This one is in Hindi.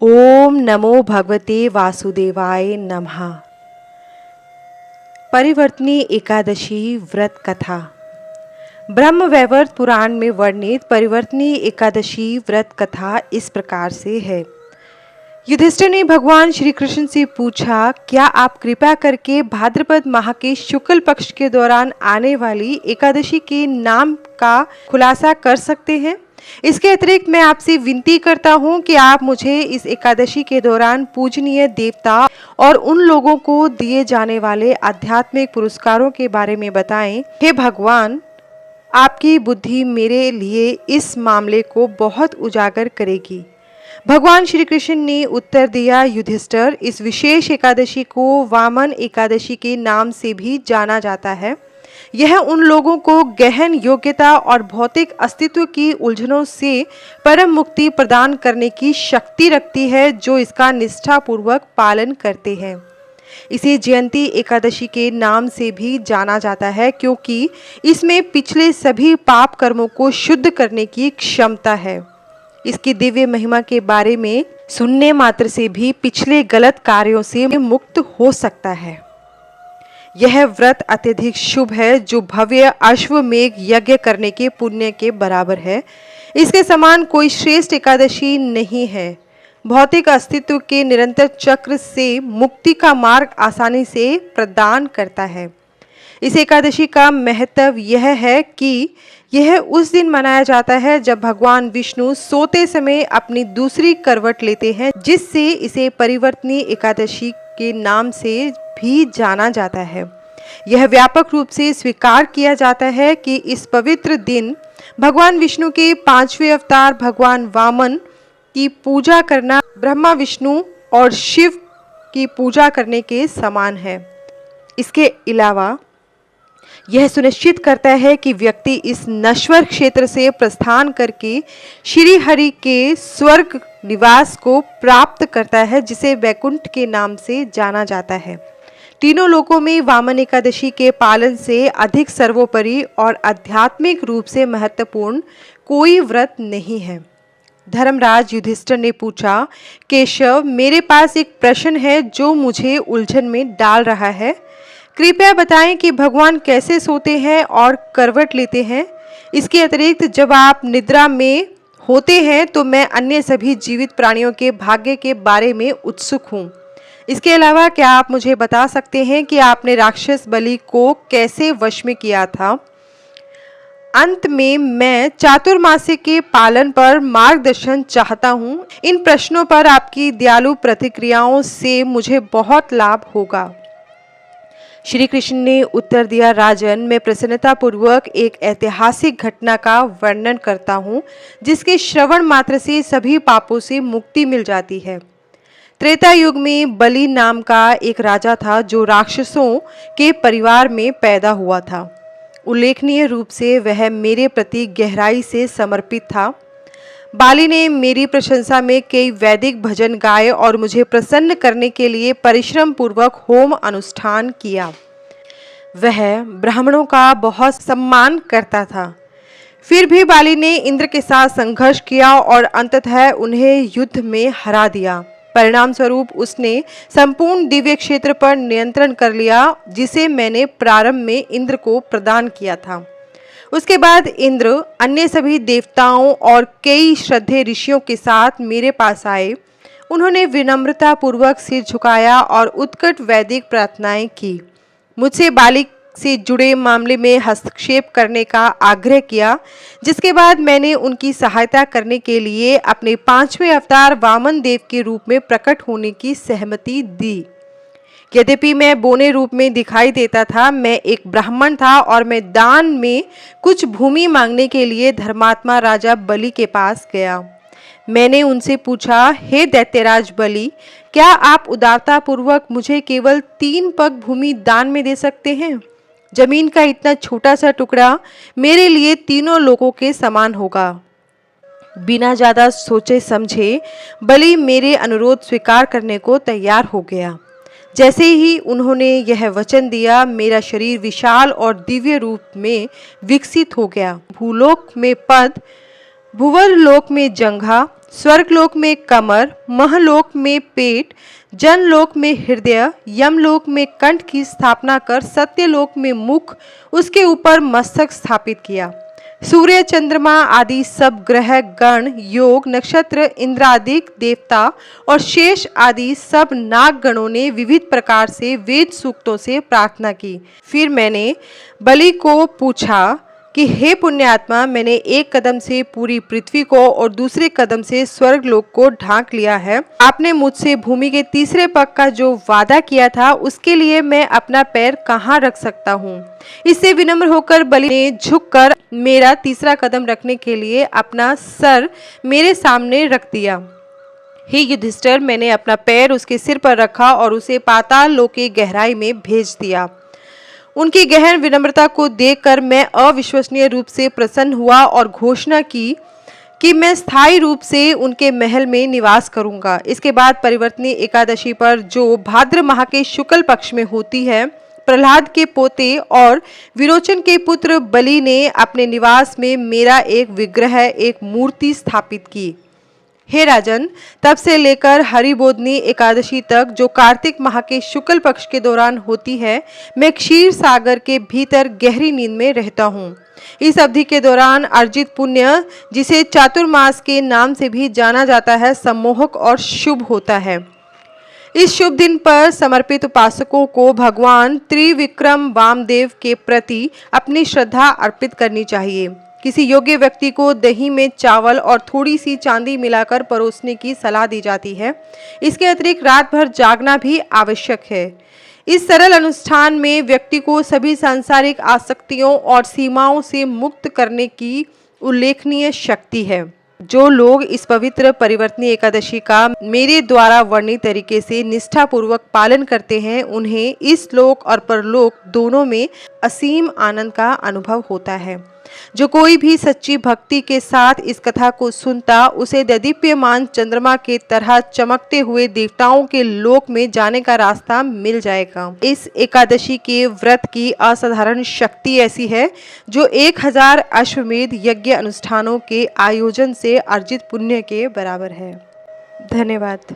ओम नमो भगवते वासुदेवाय नमः। परिवर्तनी एकादशी व्रत कथा। ब्रह्म वैवर्त पुराण में वर्णित परिवर्तनी एकादशी व्रत कथा इस प्रकार से है। युधिष्ठिर ने भगवान श्री कृष्ण से पूछा, क्या आप कृपा करके भाद्रपद माह के शुक्ल पक्ष के दौरान आने वाली एकादशी के नाम का खुलासा कर सकते हैं? इसके अतिरिक्त मैं आपसे विनती करता हूँ कि आप मुझे इस एकादशी के दौरान पूजनीय देवता और उन लोगों को दिए जाने वाले आध्यात्मिक पुरस्कारों के बारे में बताएं। हे भगवान, आपकी बुद्धि मेरे लिए इस मामले को बहुत उजागर करेगी। भगवान श्री कृष्ण ने उत्तर दिया, युधिष्ठिर, इस विशेष एकादशी को वामन एकादशी के नाम से भी जाना जाता है। यह उन लोगों को गहन योग्यता और भौतिक अस्तित्व की उलझनों से परम मुक्ति प्रदान करने की शक्ति रखती है, जो इसका निष्ठापूर्वक पालन करते हैं। इसे जयंती एकादशी के नाम से भी जाना जाता है, क्योंकि इसमें पिछले सभी पाप कर्मों को शुद्ध करने की क्षमता है। इसकी दिव्य महिमा के बारे में सुनने मात्र से भी पिछले गलत कार्यों से मुक्त हो सकता है। यह व्रत अत्यधिक शुभ है, जो भव्य अश्वमेघ यज्ञ करने के पुण्य के बराबर है। इसके समान कोई श्रेष्ठ एकादशी नहीं है। भौतिक अस्तित्व के निरंतर चक्र से मुक्ति का मार्ग आसानी से प्रदान करता है। इस एकादशी का महत्व यह है कि यह उस दिन मनाया जाता है जब भगवान विष्णु सोते समय अपनी दूसरी करवट लेते हैं, जिससे इसे परिवर्तनी एकादशी के नाम से भी जाना जाता है। यह व्यापक रूप से स्वीकार किया जाता है कि इस पवित्र दिन भगवान विष्णु के 5वें अवतार भगवान वामन की पूजा करना ब्रह्मा, विष्णु और शिव की पूजा करने के समान है। इसके अलावा यह सुनिश्चित करता है कि व्यक्ति इस नश्वर क्षेत्र से प्रस्थान करके श्री हरि के स्वर्ग निवास को प्राप्त करता है, जिसे वैकुंठ के नाम से जाना जाता है। तीनों लोकों में वामन एकादशी के पालन से अधिक सर्वोपरि और आध्यात्मिक रूप से महत्वपूर्ण कोई व्रत नहीं है। धर्मराज युधिष्ठिर ने पूछा, केशव, मेरे पास एक प्रश्न है जो मुझे उलझन में डाल रहा है। कृपया बताएं कि भगवान कैसे सोते हैं और करवट लेते हैं। इसके अतिरिक्त जब आप निद्रा में होते हैं तो मैं अन्य सभी जीवित प्राणियों के भाग्य के बारे में उत्सुक हूँ। इसके अलावा क्या आप मुझे बता सकते हैं कि आपने राक्षस बलि को कैसे वश में किया था? अंत में मैं चातुर्मास्य के पालन पर मार्गदर्शन चाहता हूँ। इन प्रश्नों पर आपकी दयालु प्रतिक्रियाओं से मुझे बहुत लाभ होगा। श्री कृष्ण ने उत्तर दिया, राजन, मैं प्रसन्नतापूर्वक एक ऐतिहासिक घटना का वर्णन करता हूँ, जिसके श्रवण मात्र से सभी पापों से मुक्ति मिल जाती है। त्रेता युग में बलि नाम का एक राजा था, जो राक्षसों के परिवार में पैदा हुआ था। उल्लेखनीय रूप से वह मेरे प्रति गहराई से समर्पित था। बाली ने मेरी प्रशंसा में कई वैदिक भजन गाए और मुझे प्रसन्न करने के लिए परिश्रम पूर्वक होम अनुष्ठान किया। वह ब्राह्मणों का बहुत सम्मान करता था। फिर भी बाली ने इंद्र के साथ संघर्ष किया और अंततः उन्हें युद्ध में हरा दिया। परिणाम स्वरूप उसने संपूर्ण दिव्य क्षेत्र पर नियंत्रण कर लिया, जिसे मैंने प्रारंभ में इंद्र को प्रदान किया था। उसके बाद इंद्र अन्य सभी देवताओं और कई श्रद्धेय ऋषियों के साथ मेरे पास आए। उन्होंने विनम्रता पूर्वक सिर झुकाया और उत्कट वैदिक प्रार्थनाएं की। मुझसे बाली से जुड़े मामले में हस्तक्षेप करने का आग्रह किया, जिसके बाद मैंने उनकी सहायता करने के लिए अपने 5वें अवतार वामन देव के रूप में प्रकट होने की सहमति दी। यद्यपि मैं बोने रूप में दिखाई देता था, मैं एक ब्राह्मण था और मैं दान में कुछ भूमि मांगने के लिए धर्मात्मा राजा बलि के पास गया। मैंने उनसे पूछा, हे दैत्यराज बलि, क्या आप उदारता पूर्वक मुझे केवल 3 पग भूमि दान में दे सकते हैं? जमीन का इतना छोटा सा टुकड़ा मेरे लिए तीनों लोगों के समान होगा। बिना ज्यादा सोचे समझे बलि मेरे अनुरोध स्वीकार करने को तैयार हो गया। जैसे ही उन्होंने यह वचन दिया, मेरा शरीर विशाल और दिव्य रूप में विकसित हो गया। भूलोक में पद भुवर लोक में जंघा, स्वर्गलोक में कमर, महलोक में पेट, जनलोक में हृदय, यमलोक में कंठ की स्थापना कर सत्यलोक में मुख, उसके ऊपर मस्तक स्थापित किया। सूर्य, चंद्रमा आदि सब ग्रह, गण, योग, नक्षत्र, इंद्रादिक देवता और शेष आदि सब नाग गणों ने विविध प्रकार से वेद सूक्तों से प्रार्थना की। फिर मैंने बलि को पूछा कि हे पुण्यात्मा, मैंने एक कदम से पूरी पृथ्वी को और दूसरे कदम से स्वर्गलोक को ढांक लिया है। आपने मुझसे भूमि के तीसरे पग का जो वादा किया था, उसके लिए मैं अपना पैर कहाँ रख सकता हूँ? इससे विनम्र होकर बलि ने झुककर मेरा तीसरा कदम रखने के लिए अपना सर मेरे सामने रख दिया। हे युधिष्ठिर, मैंने अपना पैर उसके सिर पर रखा और उसे पाताल लोक की गहराई में भेज दिया। उनकी गहन विनम्रता को देखकर मैं अविश्वसनीय रूप से प्रसन्न हुआ और घोषणा की कि मैं स्थायी रूप से उनके महल में निवास करूंगा। इसके बाद परिवर्तनी एकादशी पर, जो भाद्र माह के शुक्ल पक्ष में होती है, प्रहलाद के पोते और विरोचन के पुत्र बलि ने अपने निवास में मेरा एक विग्रह, एक मूर्ति स्थापित की। हे राजन, तब से लेकर हरिबोधनी एकादशी तक, जो कार्तिक माह के शुक्ल पक्ष के दौरान होती है, मैं क्षीर सागर के भीतर गहरी नींद में रहता हूँ। इस अवधि के दौरान अर्जित पुण्य, जिसे चातुर्मास के नाम से भी जाना जाता है, सम्मोहक और शुभ होता है। इस शुभ दिन पर समर्पित उपासकों को भगवान त्रिविक्रम वामदेव के प्रति अपनी श्रद्धा अर्पित करनी चाहिए। किसी योग्य व्यक्ति को दही में चावल और थोड़ी सी चांदी मिलाकर परोसने की सलाह दी जाती है। इसके अतिरिक्त रात भर जागना भी आवश्यक है। इस सरल अनुष्ठान में व्यक्ति को सभी सांसारिक आसक्तियों और सीमाओं से मुक्त करने की उल्लेखनीय शक्ति है। जो लोग इस पवित्र परिवर्तनी एकादशी का मेरे द्वारा वर्णित तरीके से निष्ठापूर्वक पालन करते हैं, उन्हें इस लोक और परलोक दोनों में असीम आनंद का अनुभव होता है। जो कोई भी सच्ची भक्ति के साथ इस कथा को सुनता, उसे दैदीप्यमान चंद्रमा के तरह चमकते हुए देवताओं के लोक में जाने का रास्ता मिल जाएगा। इस एकादशी के व्रत की असाधारण शक्ति ऐसी है, जो 1000 अश्वमेध यज्ञ अनुष्ठानों के आयोजन से अर्जित पुण्य के बराबर है। धन्यवाद।